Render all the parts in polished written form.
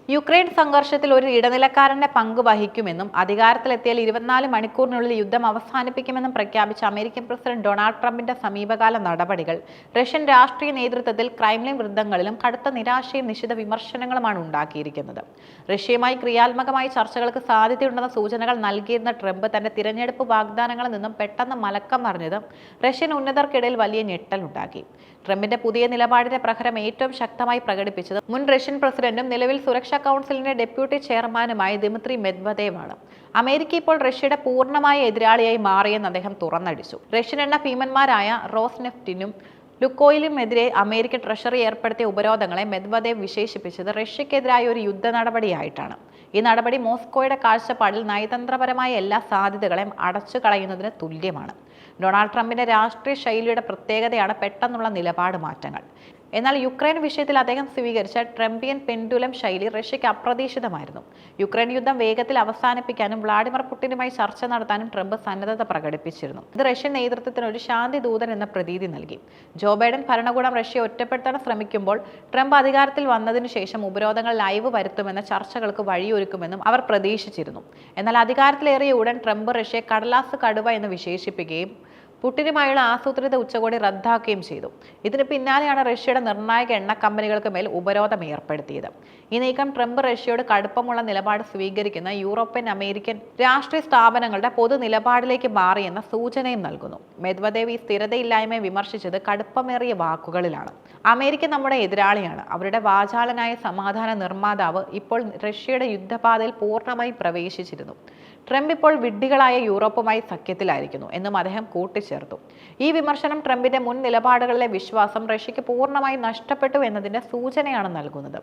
Ukraine സംഘർഷത്തിൽ ഒരു ഇടനിലക്കാരന്റെ പങ്ക് വഹിക്കുമെന്നും അധികാരത്തിലെത്തിയാൽ 24 മണിക്കൂറിനുള്ളിൽ യുദ്ധം അവസാനിപ്പിക്കുമെന്നും പ്രഖ്യാപിച്ച അമേരിക്കൻ പ്രസിഡന്റ് ഡൊണാൾഡ് ട്രംപിന്റെ സമീപകാല നടപടികൾ റഷ്യൻ രാഷ്ട്രീയ നേതൃത്വത്തിൽ ക്രെംലിൻ വൃത്തങ്ങളിലും കടുത്ത നിരാശയും നിശിത വിമർശനങ്ങളുമാണ് ഉണ്ടാക്കിയിരിക്കുന്നത്. റഷ്യയുമായി ക്രിയാത്മകമായി ചർച്ചകൾക്ക് സാധ്യതയുണ്ടെന്ന സൂചനകൾ നൽകിയിരുന്ന ട്രംപ് തന്റെ തിരഞ്ഞെടുപ്പ് വാഗ്ദാനങ്ങളിൽ നിന്നും പെട്ടെന്ന് മലക്കം മറിഞ്ഞത് റഷ്യൻ ഉന്നതർക്കിടയിൽ വലിയ ഞെട്ടലുണ്ടാക്കി. ട്രംപിന്റെ പുതിയ നിലപാടിന്റെ പ്രഹരം ഏറ്റവും ശക്തമായി പ്രകടിപ്പിച്ചത് മുൻ റഷ്യൻ പ്രസിഡന്റും നിലവിൽ സുരക്ഷാ കൗൺസിലിന്റെ ഡെപ്യൂട്ടി ചെയർമാനുമായ ദിമിത്രി മെദ്വദേവ് ആണ്. അമേരിക്ക ഇപ്പോൾ റഷ്യയുടെ പൂർണ്ണമായ എതിരാളിയായി മാറിയെന്ന് അദ്ദേഹം തുറന്നടിച്ചു. റഷ്യൻ എണ്ണ ഭീമന്മാരായ റോസ്നെഫ്റ്റിനും ലുക്കോയിലിനുമെതിരെ അമേരിക്കൻ ട്രഷറി ഏർപ്പെടുത്തിയ ഉപരോധങ്ങളെ മെദ്വദേവ് വിശേഷിപ്പിച്ചത് റഷ്യക്കെതിരായ ഒരു യുദ്ധ നടപടിയായിട്ടാണ്. ഈ നടപടി മോസ്കോയുടെ കാഴ്ചപ്പാടിൽ നയതന്ത്രപരമായ എല്ലാ സാധ്യതകളെയും അടച്ചു കളയുന്നതിന് തുല്യമാണ്. ഡൊണാൾഡ് ട്രംപിന്റെ രാഷ്ട്രീയ ശൈലിയുടെ പ്രത്യേകതയാണ് പെട്ടെന്നുള്ള നിലപാട് മാറ്റങ്ങൾ. എന്നാൽ യുക്രൈൻ വിഷയത്തിൽ അദ്ദേഹം സ്വീകരിച്ച ട്രംപിയൻ പെൻഡുലം ശൈലി റഷ്യയ്ക്ക് അപ്രതീക്ഷിതമായിരുന്നു. യുക്രൈൻ യുദ്ധം വേഗത്തിൽ അവസാനിപ്പിക്കാനും വ്ളാഡിമിർ പുടിനുമായി ചർച്ച നടത്താനും ട്രംപ് സന്നദ്ധത പ്രകടിപ്പിച്ചിരുന്നു. ഇത് റഷ്യൻ നേതൃത്വത്തിന് ഒരു ശാന്തി ദൂതൻ എന്ന പ്രതീതി നൽകി. ജോ ബൈഡൻ ഭരണകൂടം റഷ്യയെ ഒറ്റപ്പെടുത്താൻ ശ്രമിക്കുമ്പോൾ ട്രംപ് അധികാരത്തിൽ വന്നതിനു ശേഷം ഉപരോധങ്ങൾ ലൈവ് വരുത്തുമെന്ന ചർച്ചകൾക്ക് വഴിയൊരുക്കുമെന്നും അവർ പ്രതീക്ഷിച്ചിരുന്നു. എന്നാൽ അധികാരത്തിലേറിയ ഉടൻ ട്രംപ് റഷ്യയെ കടലാസ് കടുവ എന്ന് വിശേഷിപ്പിക്കുകയും പുടിനുമായുള്ള ആസൂത്രിത ഉച്ചകോടി റദ്ദാക്കുകയും ചെയ്തു. ഇതിന് പിന്നാലെയാണ് റഷ്യയുടെ നിർണായക എണ്ണ കമ്പനികൾക്ക് മേൽ ഉപരോധം ഏർപ്പെടുത്തിയത്. ഈ നീക്കം ട്രംപ് റഷ്യയോട് കടുപ്പമുള്ള നിലപാട് സ്വീകരിക്കുന്ന യൂറോപ്യൻ അമേരിക്കൻ രാഷ്ട്രീയ സ്ഥാപനങ്ങളുടെ പൊതു നിലപാടിലേക്ക് മാറിയെന്ന സൂചനയും നൽകുന്നു. മെദ്വദേവ് ഈ സ്ഥിരതയില്ലായ്മയെ വിമർശിച്ചത് കടുപ്പമേറിയ വാക്കുകളിലാണ്. അമേരിക്ക നമ്മുടെ എതിരാളിയാണ്. അവരുടെ വാചാലനായ സമാധാന നിർമ്മാതാവ് ഇപ്പോൾ റഷ്യയുടെ യുദ്ധപാതയിൽ പൂർണ്ണമായും പ്രവേശിച്ചിരുന്നു. ട്രംപ് ഇപ്പോൾ വിഡ്ഢികളായ യൂറോപ്പുമായി സഖ്യത്തിലായിരിക്കുന്നു എന്നും അദ്ദേഹം കൂട്ടിച്ചേർത്തു. ഈ വിമർശനം ട്രംപിന്റെ മുൻ നിലപാടുകളിലെ വിശ്വാസം റഷ്യയ്ക്ക് പൂർണ്ണമായും നഷ്ടപ്പെട്ടു എന്നതിന്റെ സൂചനയാണ് നൽകുന്നത്.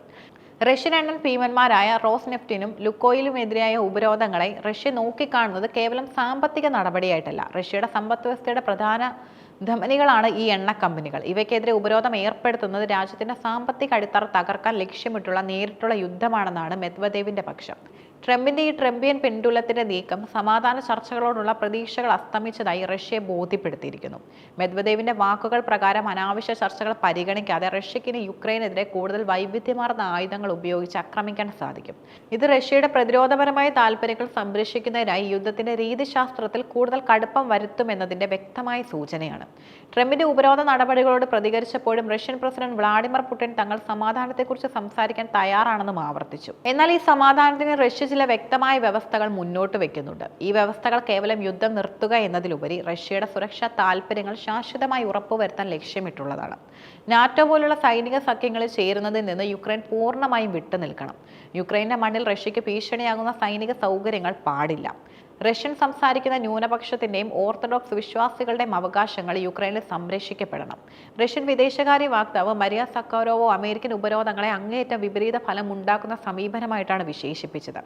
റഷ്യൻ എണ്ണ ഭീമന്മാരായ റോസ്നെഫ്റ്റിനും ലുക്കോയിലുമെതിരായ ഉപരോധങ്ങളെ റഷ്യ നോക്കിക്കാണുന്നത് കേവലം സാമ്പത്തിക നടപടിയായിട്ടല്ല. റഷ്യയുടെ സമ്പദ് വ്യവസ്ഥയുടെ പ്രധാന ധമനികളാണ് ഈ എണ്ണ കമ്പനികൾ. ഇവയ്ക്കെതിരെ ഉപരോധം ഏർപ്പെടുത്തുന്നത് രാജ്യത്തിന്റെ സാമ്പത്തിക അടിത്തറ തകർക്കാൻ ലക്ഷ്യമിട്ടുള്ള നേരിട്ടുള്ള യുദ്ധമാണെന്നാണ് മെദ്വദേവിന്റെ പക്ഷം. ട്രംപിന്റെ ഈ ട്രംപിയൻ പെൻഡുലത്തിന്റെ നീക്കം സമാധാന ചർച്ചകളോടുള്ള പ്രതീക്ഷകൾ അസ്തമിച്ചതായി റഷ്യയെ ബോധ്യപ്പെടുത്തിയിരിക്കുന്നു. മെദ്വദേവിന്റെ വാക്കുകൾ പ്രകാരം അനാവശ്യ ചർച്ചകൾ പരിഗണിക്കാതെ റഷ്യയ്ക്ക് ഇനി യുക്രൈനെതിരെ കൂടുതൽ വൈവിധ്യമാർന്ന ആയുധങ്ങൾ ഉപയോഗിച്ച് ആക്രമിക്കാൻ സാധിക്കും. ഇത് റഷ്യയുടെ പ്രതിരോധപരമായ താൽപ്പര്യങ്ങൾ സംരക്ഷിക്കുന്നതിനായി യുദ്ധത്തിന്റെ രീതിശാസ്ത്രത്തിൽ കൂടുതൽ കടുപ്പം വരുത്തുമെന്നതിന്റെ വ്യക്തമായ സൂചനയാണ്. ട്രംപിന്റെ ഉപരോധ നടപടികളോട് പ്രതികരിച്ചപ്പോഴും റഷ്യൻ പ്രസിഡന്റ് വ്ളാഡിമിർ പുടിൻ തങ്ങൾ സമാധാനത്തെക്കുറിച്ച് സംസാരിക്കാൻ തയ്യാറാണെന്നും ആവർത്തിച്ചു. എന്നാൽ ഈ സമാധാനത്തിന് റഷ്യ ചില വ്യക്തമായ വ്യവസ്ഥകൾ മുന്നോട്ട് വെക്കുന്നുണ്ട്. ഈ വ്യവസ്ഥകൾ കേവലം യുദ്ധം നിർത്തുക എന്നതിലുപരി റഷ്യയുടെ സുരക്ഷാ താൽപ്പര്യങ്ങൾ ശാശ്വതമായി ഉറപ്പുവരുത്താൻ ലക്ഷ്യമിട്ടുള്ളതാണ്. നാറ്റോ പോലുള്ള സൈനിക സഖ്യങ്ങളിൽ ചേരുന്നതിൽ നിന്ന് യുക്രൈൻ പൂർണ്ണമായും വിട്ടുനിൽക്കണം. യുക്രൈന്റെ മണ്ണിൽ റഷ്യയ്ക്ക് ഭീഷണിയാകുന്ന സൈനിക സൗകര്യങ്ങൾ പാടില്ല. റഷ്യൻ സംസാരിക്കുന്ന ന്യൂനപക്ഷത്തിന്റെയും ഓർത്തഡോക്സ് വിശ്വാസികളുടെയും അവകാശങ്ങൾ യുക്രൈനിൽ സംരക്ഷിക്കപ്പെടണം. റഷ്യൻ വിദേശകാര്യ വക്താവ് മരിയ സക്കാരോവോ അമേരിക്കൻ ഉപരോധങ്ങളെ അങ്ങേയറ്റം വിപരീത ഫലം ഉണ്ടാക്കുന്ന സമീപനമായിട്ടാണ് വിശേഷിപ്പിച്ചത്.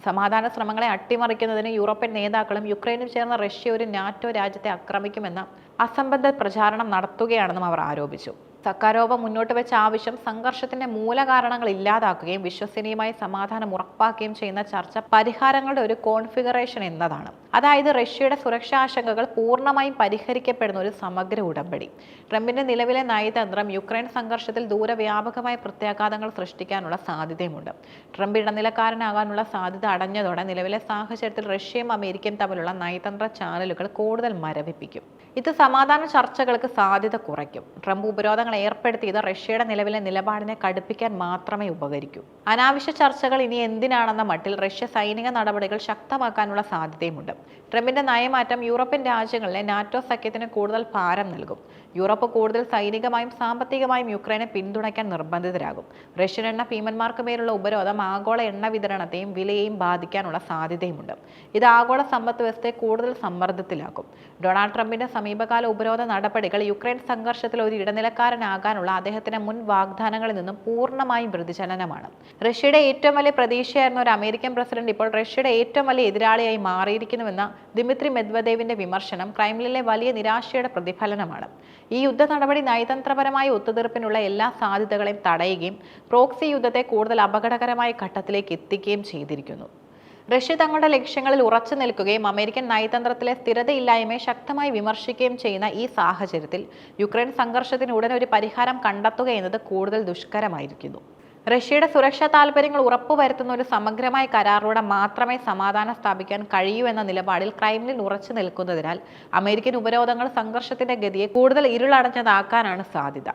സമാധാന ശ്രമങ്ങളെ അട്ടിമറിക്കുന്നതിന് യൂറോപ്യൻ നേതാക്കളും യുക്രൈനും ചേർന്ന് റഷ്യ ഒരു നാറ്റോ രാജ്യത്തെ ആക്രമിക്കുമെന്ന അസംബന്ധ പ്രചാരണം നടത്തുകയാണെന്നും അവർ ആരോപിച്ചു. സക്കാരോവ മുന്നോട്ട് വെച്ച ആവശ്യം സംഘർഷത്തിന്റെ മൂലകാരണങ്ങൾ ഇല്ലാതാക്കുകയും വിശ്വസനീയമായ സമാധാനം ഉറപ്പാക്കുകയും ചെയ്യുന്ന ചർച്ച പരിഹാരങ്ങളുടെ ഒരു കോൺഫിഗറേഷൻ എന്നതാണ്. അതായത് റഷ്യയുടെ സുരക്ഷാ ആശങ്കകൾ പൂർണ്ണമായും പരിഹരിക്കപ്പെടുന്ന ഒരു സമഗ്ര ഉടമ്പടി. ട്രംപിന്റെ നിലവിലെ നയതന്ത്രം യുക്രൈൻ സംഘർഷത്തിൽ ദൂരവ്യാപകമായ പ്രത്യാഘാതങ്ങൾ സൃഷ്ടിക്കാനുള്ള സാധ്യതയുമുണ്ട്. ട്രംപ് ഇടനിലക്കാരനാകാനുള്ള സാധ്യത അടഞ്ഞതോടെ നിലവിലെ സാഹചര്യത്തിൽ റഷ്യയും അമേരിക്കയും തമ്മിലുള്ള നയതന്ത്ര ചാനലുകൾ കൂടുതൽ മരവിപ്പിക്കും. ഇത് സമാധാന ചർച്ചകൾക്ക് സാധ്യത കുറയ്ക്കും. ട്രംപ് ഉപരോധങ്ങൾ ഏർപ്പെടുത്തിയത് റഷ്യയുടെ നിലവിലെ നിലപാടിനെ കടുപ്പിക്കാൻ മാത്രമേ ഉപകരിക്കൂ. അനാവശ്യ ചർച്ചകൾ ഇനി എന്തിനാണെന്ന മട്ടിൽ റഷ്യ സൈനിക നടപടികൾ ശക്തമാക്കാനുള്ള സാധ്യതയുമുണ്ട്. ട്രംപിന്റെ നയമാറ്റം യൂറോപ്യൻ രാജ്യങ്ങളിലെ നാറ്റോ സഖ്യത്തിന് കൂടുതൽ ഭാരം നൽകും. യൂറോപ്പ് കൂടുതൽ സൈനികമായും സാമ്പത്തികമായും യുക്രൈനെ പിന്തുണയ്ക്കാൻ നിർബന്ധിതരാകും. റഷ്യൻ എണ്ണ ഭീമന്മാർക്ക് മേലുള്ള ഉപരോധം ആഗോള എണ്ണ വിതരണത്തെയും വിലയെയും ബാധിക്കാനുള്ള സാധ്യതയുമുണ്ട്. ഇത് ആഗോള സമ്പദ് വ്യവസ്ഥയെ കൂടുതൽ സമ്മർദ്ദത്തിലാക്കും. ഡൊണാൾഡ് ട്രംപിന്റെ സമീപകാല ഉപരോധ നടപടികൾ യുക്രൈൻ സംഘർഷത്തിൽ ഒരു ഇടനിലക്കാരനാകാനുള്ള അദ്ദേഹത്തിന്റെ മുൻ വാഗ്ദാനങ്ങളിൽ നിന്നും പൂർണ്ണമായും വ്യതിചലനമാണ്. റഷ്യയുടെ ഏറ്റവും വലിയ പ്രതീക്ഷയായിരുന്ന ഒരു അമേരിക്കൻ പ്രസിഡന്റ് ഇപ്പോൾ റഷ്യയുടെ ഏറ്റവും വലിയ എതിരാളിയായി മാറിയിരിക്കുന്നുവെന്ന ദിമിത്രി മെദ്വദേവിന്റെ വിമർശനം ക്രെംലിനിലെ വലിയ നിരാശയുടെ പ്രതിഫലനമാണ്. ഈ യുദ്ധ നടപടി നയതന്ത്രപരമായ ഒത്തുതീർപ്പിനുള്ള എല്ലാ സാധ്യതകളെയും തടയുകയും പ്രോക്സി യുദ്ധത്തെ കൂടുതൽ അപകടകരമായ ഘട്ടത്തിലേക്ക് എത്തിക്കുകയും ചെയ്തിരിക്കുന്നു. റഷ്യ തങ്ങളുടെ ലക്ഷ്യങ്ങളിൽ ഉറച്ചു നിൽക്കുകയും അമേരിക്കൻ നയതന്ത്രത്തിലെ സ്ഥിരതയില്ലായ്മയെ ശക്തമായി വിമർശിക്കുകയും ചെയ്യുന്ന ഈ സാഹചര്യത്തിൽ യുക്രൈൻ സംഘർഷത്തിന് ഉടൻ ഒരു പരിഹാരം കണ്ടെത്തുക എന്നത് കൂടുതൽ ദുഷ്കരമായിരിക്കുന്നു. റഷ്യയുടെ സുരക്ഷാ താൽപര്യങ്ങൾ ഉറപ്പുവരുത്തുന്ന ഒരു സമഗ്രമായ കരാറിലൂടെ മാത്രമേ സമാധാനം സ്ഥാപിക്കാൻ കഴിയൂ എന്ന നിലപാടിൽ ക്രെംലിൻ ഉറച്ചു നിൽക്കുന്നതിനാൽ അമേരിക്കൻ ഉപരോധങ്ങൾ സംഘർഷത്തിന്റെ ഗതിയെ കൂടുതൽ ഇരുളടഞ്ഞതാക്കാനാണ് സാധ്യത.